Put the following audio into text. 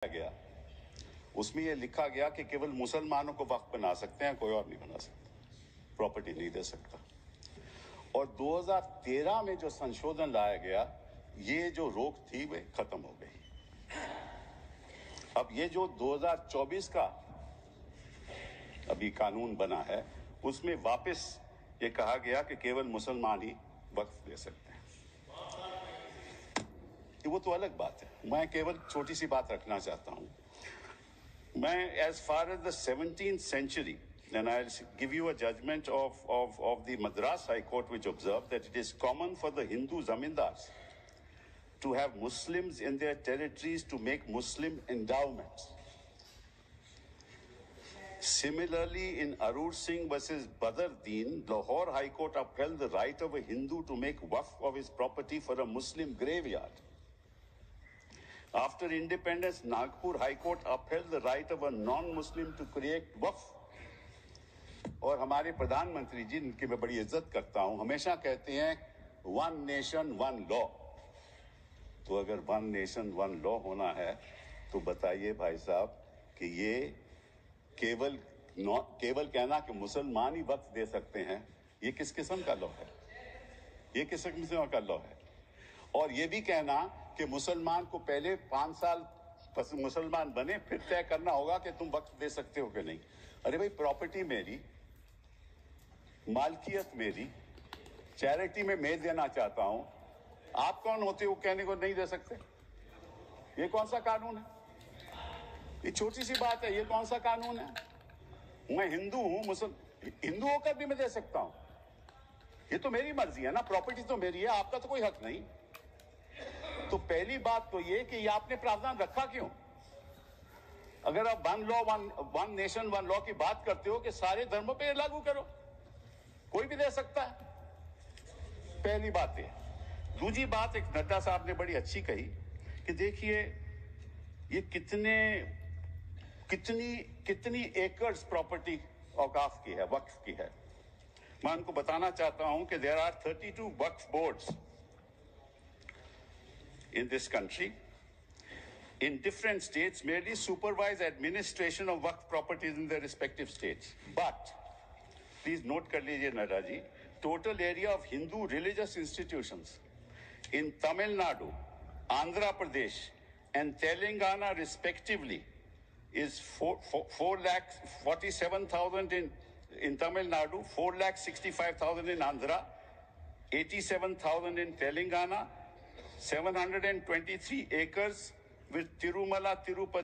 गया उसमें यह लिखा गया कि केवल मुसलमानों को वक्फ बना सकते हैं, कोई और नहीं बना सकता, प्रॉपर्टी नहीं दे सकता। और 2013 में जो संशोधन लाया गया, ये जो रोक थी वे खत्म हो गई। अब ये जो 2024 का अभी कानून बना है, उसमें वापस ये कहा गया कि केवल मुसलमान ही वक्फ दे सकते हैं। वो तो अलग बात है। मैं केवल छोटी सी बात रखना चाहता हूं। मैं as far as the 17th century, and I'll give you a judgment of the Madras High Court, which observed that it is common for the Hindu zamindars to have Muslims in their territories to make Muslim endowments. Similarly, in Arur Singh versus Badr Deen, Lahore High Court upheld the right of a Hindu to make waqf of his property for a Muslim graveyard. After independence, Nagpur High Court upheld the right of a non-Muslim to create waqf. और हमारे प्रधानमंत्री जी, इनकी मैं बड़ी इज्जत करता हूं, हमेशा कहते हैं वन नेशन वन लॉ। तो अगर वन नेशन वन लॉ होना है तो बताइए भाई साहब कि ये केवल कहना कि मुसलमान ही वक्फ दे सकते हैं, ये किस किस्म का लॉ है? ये किस किस्म का लॉ है? और ये भी कहना कि मुसलमान को पहले 5 साल मुसलमान बने, फिर तय करना होगा कि तुम वक्फ दे सकते हो कि नहीं। अरे भाई, प्रॉपर्टी मेरी, मालकियत मेरी, चैरिटी में मैं देना चाहता हूं, आप कौन होते हो कहने को नहीं दे सकते? ये कौन सा कानून है? ये छोटी सी बात है, ये कौन सा कानून है? मैं हिंदू हूं, हिंदू होकर भी मैं दे सकता हूं। ये तो मेरी मर्जी है ना, प्रॉपर्टी तो मेरी है, आपका तो कोई हक नहीं। तो पहली बात तो ये कि ये आपने प्रावधान रखा क्यों? अगर आप वन नेशन वन लॉ की बात करते हो कि सारे धर्मों पे लागू करो, कोई भी दे सकता है। पहली बात है। दूसरी बात एक नड्डा साहब ने बड़ी अच्छी कही कि देखिए ये कितनी एकर्स प्रॉपर्टी औकाफ की है, वक्फ की है। मैं उनको बताना चाहता हूं कि there are 32 Waqf boards in this country, in different states, merely supervise administration of waqf properties in their respective states. But, please note kar lijiye Nadda ji, total area of Hindu religious institutions in Tamil Nadu, Andhra Pradesh and Telangana respectively is 4,47,000 in Tamil Nadu, 4,65,000 in Andhra, 87,000 in Telangana, 723 acres with Tirumala, Tirupati.